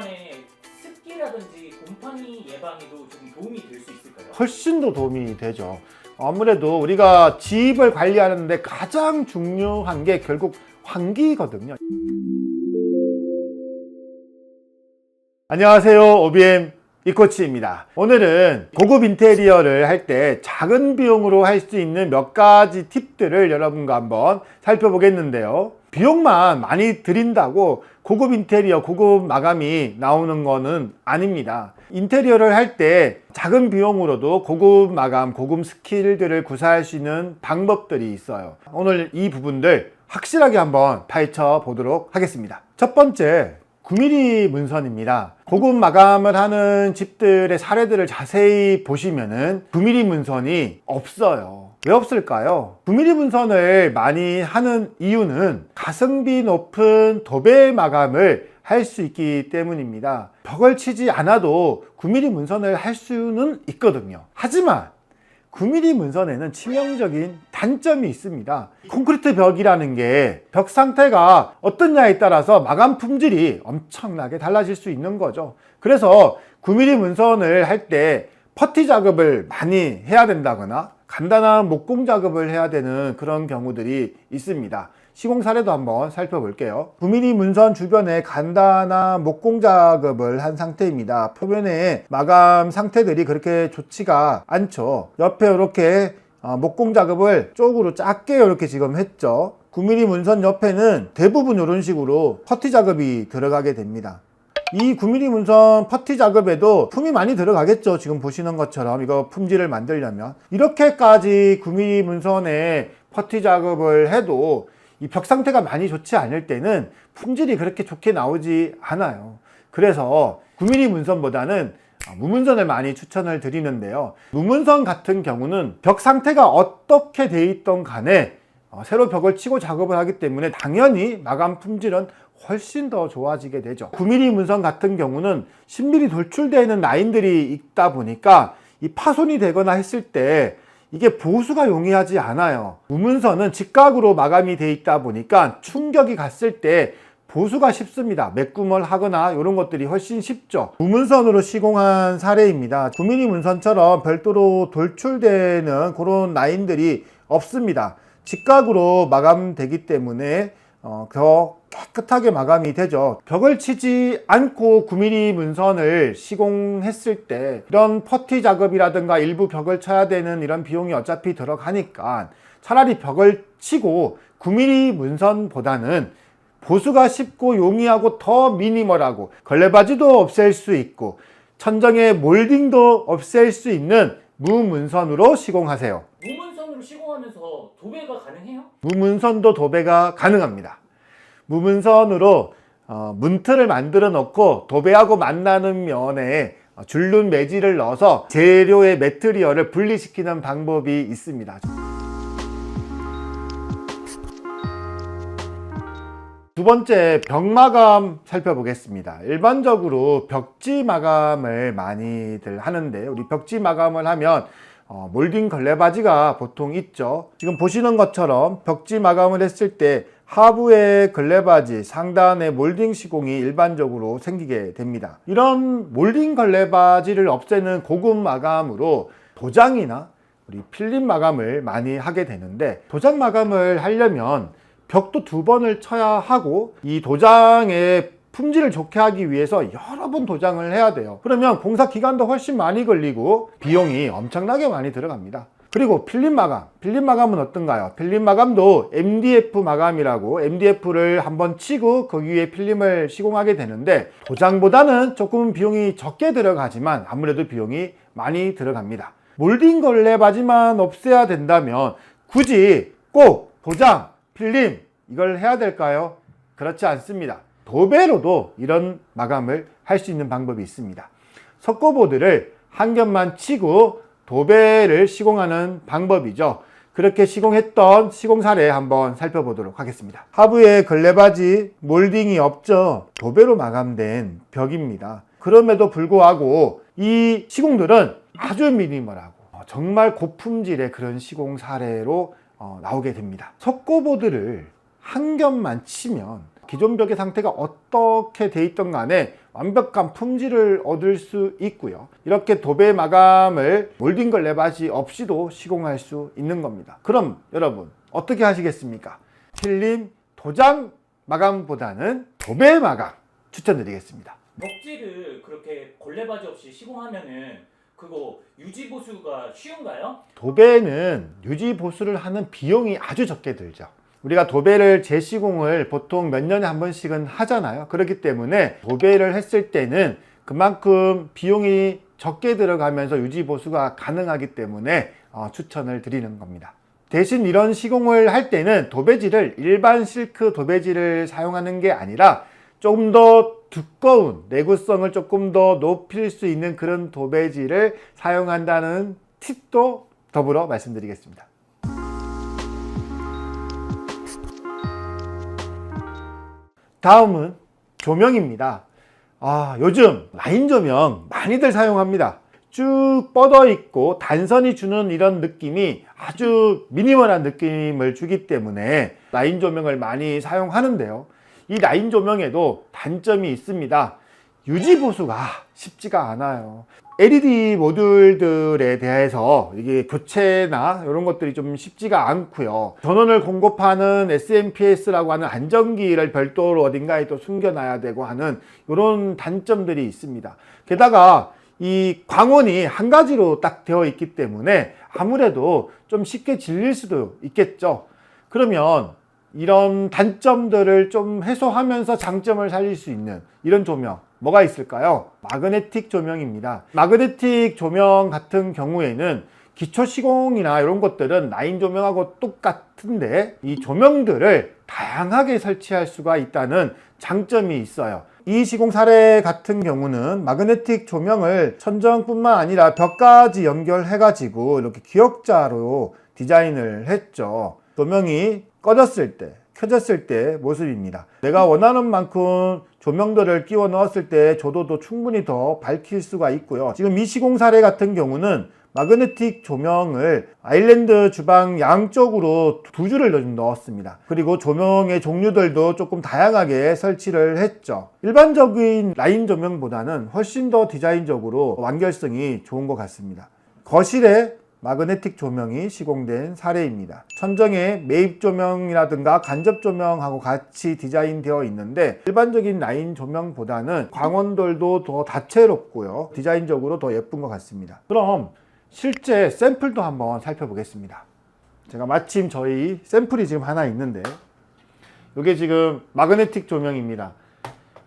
벽면에 습기라든지 곰팡이 예방에도 좀 도움이 될 수 있을까요? 훨씬 더 도움이 되죠. 아무래도 우리가 집을 관리하는데 가장 중요한 게 결국 환기거든요. 안녕하세요, OBM 이코치입니다. 오늘은 고급 인테리어를 할 때 작은 비용으로 할 수 있는 몇 가지 팁들을 여러분과 한번 살펴보겠는데요. 비용만 많이 들인다고 고급 인테리어, 고급 마감이 나오는 거는 아닙니다. 인테리어를 할 때 작은 비용으로도 고급 마감, 고급 스킬들을 구사할 수 있는 방법들이 있어요. 오늘 이 부분들 확실하게 한번 파헤쳐 보도록 하겠습니다. 첫 번째, 9mm 문선입니다. 고급 마감을 하는 집들의 사례들을 자세히 보시면은 9mm 문선이 없어요. 왜 없을까요? 9mm 문선을 많이 하는 이유는 가성비 높은 도배 마감을 할 수 있기 때문입니다. 벽을 치지 않아도 9mm 문선을 할 수는 있거든요. 하지만 9mm 문선에는 치명적인 단점이 있습니다. 콘크리트 벽이라는 게 벽 상태가 어떻냐에 따라서 마감 품질이 엄청나게 달라질 수 있는 거죠. 그래서 9mm 문선을 할 때 퍼티 작업을 많이 해야 된다거나 간단한 목공 작업을 해야 되는 그런 경우들이 있습니다. 시공 사례도 한번 살펴볼게요. 9mm 문선 주변에 간단한 목공 작업을 한 상태입니다. 표면의 마감 상태들이 그렇게 좋지가 않죠. 옆에 이렇게 목공 작업을 쪽으로 작게 이렇게 지금 했죠. 9mm 문선 옆에는 대부분 이런 식으로 퍼티 작업이 들어가게 됩니다. 이 9mm 문선 퍼티 작업에도 품이 많이 들어가겠죠. 지금 보시는 것처럼 이거 품질을 만들려면 이렇게까지 9mm 문선에 퍼티 작업을 해도 이 벽 상태가 많이 좋지 않을 때는 품질이 그렇게 좋게 나오지 않아요. 그래서 9mm 문선보다는 무문선을 많이 추천을 드리는데요. 무문선 같은 경우는 벽 상태가 어떻게 돼 있던 간에 새로 벽을 치고 작업을 하기 때문에 당연히 마감 품질은 훨씬 더 좋아지게 되죠. 9mm 문선 같은 경우는 10mm 돌출되는 라인들이 있다 보니까 이 파손이 되거나 했을 때 이게 보수가 용이하지 않아요. 무문선은 직각으로 마감이 돼 있다 보니까 충격이 갔을 때 보수가 쉽습니다. 매꾸멀 하거나 이런 것들이 훨씬 쉽죠. 무문선으로 시공한 사례입니다. 9mm 문선처럼 별도로 돌출되는 그런 라인들이 없습니다. 직각으로 마감되기 때문에 더 깨끗하게 마감이 되죠. 벽을 치지 않고 9mm 문선을 시공했을 때 이런 퍼티 작업이라든가 일부 벽을 쳐야 되는 이런 비용이 어차피 들어가니까 차라리 벽을 치고 9mm 문선보다는 보수가 쉽고 용이하고 더 미니멀하고 걸레바지도 없앨 수 있고 천정에 몰딩도 없앨 수 있는 무문선으로 시공하세요. 무문선으로 시공하면서 도배가 가능해요? 무문선도 도배가 가능합니다. 무문선으로 문틀을 만들어 놓고 도배하고 만나는 면에 줄눈 매질을 넣어서 재료의 매트리얼을 분리시키는 방법이 있습니다. 두 번째, 벽 마감 살펴보겠습니다. 일반적으로 벽지 마감을 많이들 하는데 우리 벽지 마감을 하면 몰딩 걸레바지가 보통 있죠. 지금 보시는 것처럼 벽지 마감을 했을 때 하부의 걸레바지, 상단의 몰딩 시공이 일반적으로 생기게 됩니다. 이런 몰딩 걸레바지를 없애는 고급 마감으로 도장이나 우리 필름 마감을 많이 하게 되는데 도장 마감을 하려면 벽도 2번을 쳐야 하고 이 도장의 품질을 좋게 하기 위해서 여러 번 도장을 해야 돼요. 그러면 공사 기간도 훨씬 많이 걸리고 비용이 엄청나게 많이 들어갑니다. 그리고 필름 마감, 필름 마감은 어떤가요? 필름 마감도 MDF 마감이라고 MDF를 한번 치고 그 위에 필름을 시공하게 되는데 도장보다는 조금 비용이 적게 들어가지만 아무래도 비용이 많이 들어갑니다. 몰딩 걸레바지만 없애야 된다면 굳이 꼭 도장, 필름 이걸 해야 될까요? 그렇지 않습니다. 도배로도 이런 마감을 할 수 있는 방법이 있습니다. 석고보드를 한 겹만 치고 도배를 시공하는 방법이죠. 그렇게 시공했던 시공 사례 한번 살펴보도록 하겠습니다. 하부에 걸레바지 몰딩이 없죠. 도배로 마감된 벽입니다. 그럼에도 불구하고 이 시공들은 아주 미니멀하고 정말 고품질의 그런 시공 사례로 나오게 됩니다. 석고보드를 한 겹만 치면 기존 벽의 상태가 어떻게 돼 있던 간에 완벽한 품질을 얻을 수 있고요. 이렇게 도배 마감을 몰딩 걸레바지 없이도 시공할 수 있는 겁니다. 그럼 여러분 어떻게 하시겠습니까? 필름 도장 마감보다는 도배 마감 추천드리겠습니다. 벽지를 그렇게 걸레바지 없이 시공하면은 그거 유지 보수가 쉬운가요? 도배는 유지 보수를 하는 비용이 아주 적게 들죠. 우리가 도배를 재시공을 보통 몇 년에 한 번씩은 하잖아요. 그렇기 때문에 도배를 했을 때는 그만큼 비용이 적게 들어가면서 유지 보수가 가능하기 때문에 추천을 드리는 겁니다. 대신 이런 시공을 할 때는 도배지를 일반 실크 도배지를 사용하는 게 아니라 조금 더 두꺼운 내구성을 조금 더 높일 수 있는 그런 도배지를 사용한다는 팁도 더불어 말씀드리겠습니다. 다음은 조명입니다. 요즘 라인 조명 많이들 사용합니다. 쭉 뻗어 있고 단선이 주는 이런 느낌이 아주 미니멀한 느낌을 주기 때문에 라인 조명을 많이 사용하는데요. 이 라인 조명에도 단점이 있습니다. 유지 보수가 쉽지가 않아요. LED 모듈들에 대해서 이게 교체나 이런 것들이 좀 쉽지가 않고요. 전원을 공급하는 SMPS라고 하는 안전기를 별도로 어딘가에 또 숨겨놔야 되고 하는 이런 단점들이 있습니다. 게다가 이 광원이 한 가지로 딱 되어 있기 때문에 아무래도 좀 쉽게 질릴 수도 있겠죠. 그러면 이런 단점들을 좀 해소하면서 장점을 살릴 수 있는 이런 조명 뭐가 있을까요? 마그네틱 조명입니다. 마그네틱 조명 같은 경우에는 기초 시공이나 이런 것들은 라인 조명하고 똑같은데 이 조명들을 다양하게 설치할 수가 있다는 장점이 있어요. 이 시공 사례 같은 경우는 마그네틱 조명을 천정뿐만 아니라 벽까지 연결해 가지고 이렇게 기역자로 디자인을 했죠. 조명이 꺼졌을 때, 켜졌을 때 모습입니다. 내가 원하는 만큼 조명들을 끼워 넣었을 때 조도도 충분히 더 밝힐 수가 있고요. 지금 이 시공 사례 같은 경우는 마그네틱 조명을 아일랜드 주방 양쪽으로 두 줄을 좀 넣었습니다. 그리고 조명의 종류들도 조금 다양하게 설치를 했죠. 일반적인 라인 조명보다는 훨씬 더 디자인적으로 완결성이 좋은 것 같습니다. 거실에 마그네틱 조명이 시공된 사례입니다. 천정에 매입 조명이라든가 간접 조명하고 같이 디자인되어 있는데 일반적인 라인 조명보다는 광원들도 더 다채롭고요. 디자인적으로 더 예쁜 것 같습니다. 그럼 실제 샘플도 한번 살펴보겠습니다. 제가 마침 저희 샘플이 지금 하나 있는데 이게 지금 마그네틱 조명입니다.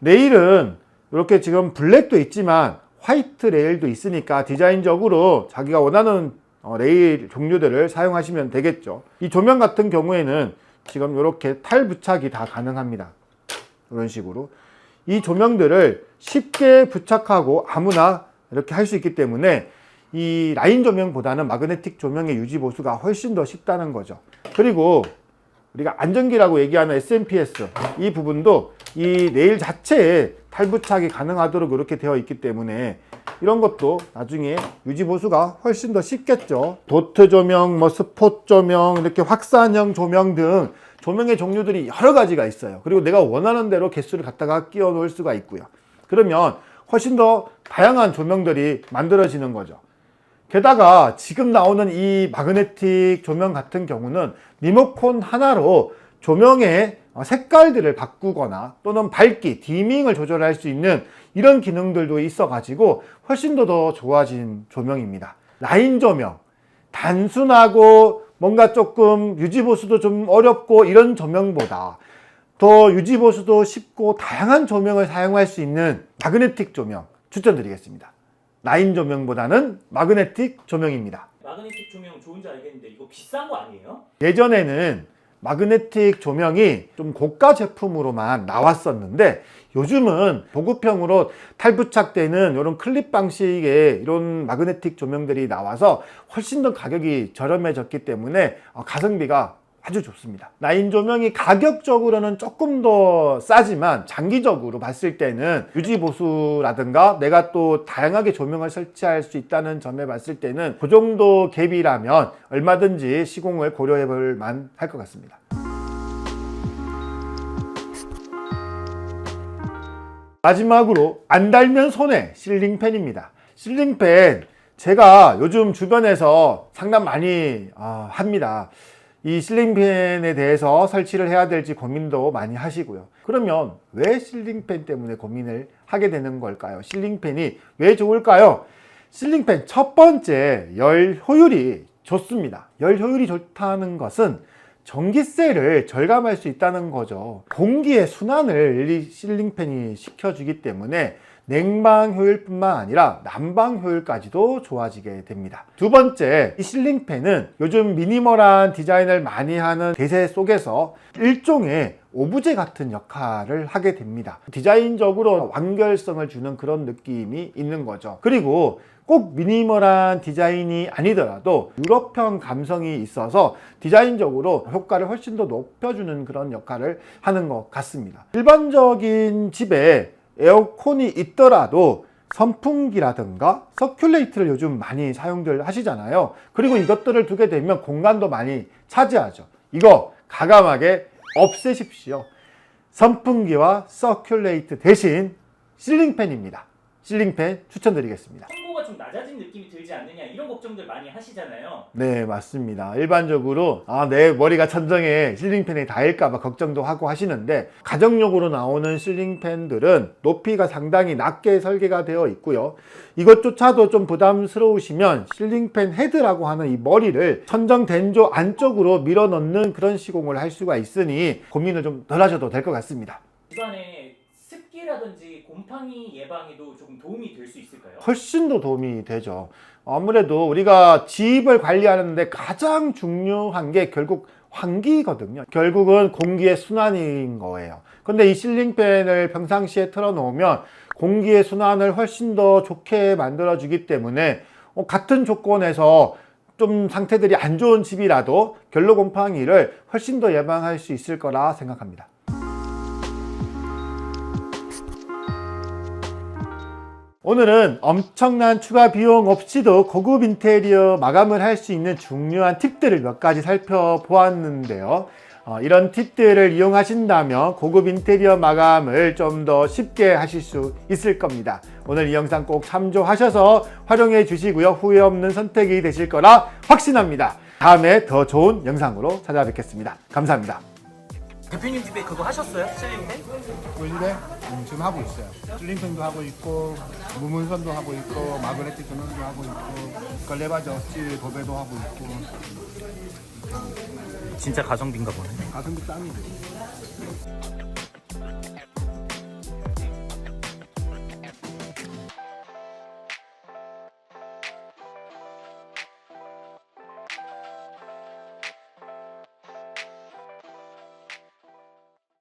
레일은 이렇게 지금 블랙도 있지만 화이트 레일도 있으니까 디자인적으로 자기가 원하는 레일 종류들을 사용하시면 되겠죠. 이 조명 같은 경우에는 지금 이렇게 탈 부착이 다 가능합니다. 이런 식으로 이 조명들을 쉽게 부착하고 아무나 이렇게 할 수 있기 때문에 이 라인 조명보다는 마그네틱 조명의 유지 보수가 훨씬 더 쉽다는 거죠. 그리고 우리가 안전기라고 얘기하는 SMPS 이 부분도 이 레일 자체에 탈부착이 가능하도록 이렇게 되어 있기 때문에 이런 것도 나중에 유지 보수가 훨씬 더 쉽겠죠. 도트 조명, 스폿 조명, 이렇게 확산형 조명 등 조명의 종류들이 여러 가지가 있어요. 그리고 내가 원하는 대로 개수를 갖다가 끼워 놓을 수가 있고요. 그러면 훨씬 더 다양한 조명들이 만들어지는 거죠. 게다가 지금 나오는 이 마그네틱 조명 같은 경우는 리모컨 하나로 조명의 색깔들을 바꾸거나 또는 밝기, 디밍을 조절할 수 있는 이런 기능들도 있어 가지고 훨씬 더 좋아진 조명입니다. 라인 조명, 단순하고 뭔가 조금 유지보수도 좀 어렵고 이런 조명보다 더 유지보수도 쉽고 다양한 조명을 사용할 수 있는 마그네틱 조명 추천드리겠습니다. 라인 조명보다는 마그네틱 조명입니다. 마그네틱 조명 좋은지 알겠는데 이거 비싼 거 아니에요? 예전에는 마그네틱 조명이 좀 고가 제품으로만 나왔었는데 요즘은 보급형으로 탈부착되는 이런 클립 방식의 이런 마그네틱 조명들이 나와서 훨씬 더 가격이 저렴해졌기 때문에 가성비가 아주 좋습니다. 라인 조명이 가격적으로는 조금 더 싸지만 장기적으로 봤을 때는 유지 보수라든가 내가 또 다양하게 조명을 설치할 수 있다는 점에 봤을 때는 그 정도 갭이라면 얼마든지 시공을 고려해 볼 만할 것 같습니다. 마지막으로 안 달면 손해 실링팬입니다. 실링팬 제가 요즘 주변에서 상담 많이 합니다. 이 실링팬에 대해서 설치를 해야 될지 고민도 많이 하시고요. 그러면 왜 실링팬 때문에 고민을 하게 되는 걸까요? 실링팬이 왜 좋을까요? 실링팬 첫 번째, 열 효율이 좋습니다. 열 효율이 좋다는 것은 전기세를 절감할 수 있다는 거죠. 공기의 순환을 이 실링팬이 시켜주기 때문에 냉방 효율뿐만 아니라 난방 효율까지도 좋아지게 됩니다. 두 번째, 이 실링팬은 요즘 미니멀한 디자인을 많이 하는 대세 속에서 일종의 오브제 같은 역할을 하게 됩니다. 디자인적으로 완결성을 주는 그런 느낌이 있는 거죠. 그리고 꼭 미니멀한 디자인이 아니더라도 유럽형 감성이 있어서 디자인적으로 효과를 훨씬 더 높여주는 그런 역할을 하는 것 같습니다. 일반적인 집에 에어컨이 있더라도 선풍기라든가 서큘레이트를 요즘 많이 사용들 하시잖아요. 그리고 이것들을 두게 되면 공간도 많이 차지하죠. 이거 과감하게 없애십시오. 선풍기와 서큘레이트 대신 실링팬입니다. 실링팬 추천드리겠습니다. 선보가 좀 낮아진 느낌이 들지 않느냐 이런 걱정들 많이 하시잖아요. 네, 맞습니다. 일반적으로 내 머리가 천정에 실링팬이 닿을까봐 걱정도 하고 하시는데, 가정용으로 나오는 실링팬들은 높이가 상당히 낮게 설계가 되어 있고요. 이것조차도 좀 부담스러우시면 실링팬 헤드라고 하는 이 머리를 천정 den조 안쪽으로 밀어 넣는 그런 시공을 할 수가 있으니 고민을 좀 덜 하셔도 될 것 같습니다. 집안에 습기라든지 곰팡이 예방에도 조금 도움이 될 수 있을까요? 훨씬 더 도움이 되죠. 아무래도 우리가 집을 관리하는데 가장 중요한 게 결국 환기거든요. 결국은 공기의 순환인 거예요. 근데 이 실링팬을 평상시에 틀어놓으면 공기의 순환을 훨씬 더 좋게 만들어주기 때문에 같은 조건에서 좀 상태들이 안 좋은 집이라도 결로 곰팡이를 훨씬 더 예방할 수 있을 거라 생각합니다. 오늘은 엄청난 추가 비용 없이도 고급 인테리어 마감을 할 수 있는 중요한 팁들을 몇 가지 살펴보았는데요. 이런 팁들을 이용하신다면 고급 인테리어 마감을 좀 더 쉽게 하실 수 있을 겁니다. 오늘 이 영상 꼭 참조하셔서 활용해 주시고요. 후회 없는 선택이 되실 거라 확신합니다. 다음에 더 좋은 영상으로 찾아뵙겠습니다. 감사합니다. 대표님 집에 그거 하셨어요? 실링팬? 우리 집에 지금 하고 있어요. 슬링팬도 하고 있고, 무물선도 하고 있고, 마그네틱 전원도 하고 있고, 걸레바지 없이 도배도 하고 있고. 진짜 가성비인가 보네. 가성비 짱이죠.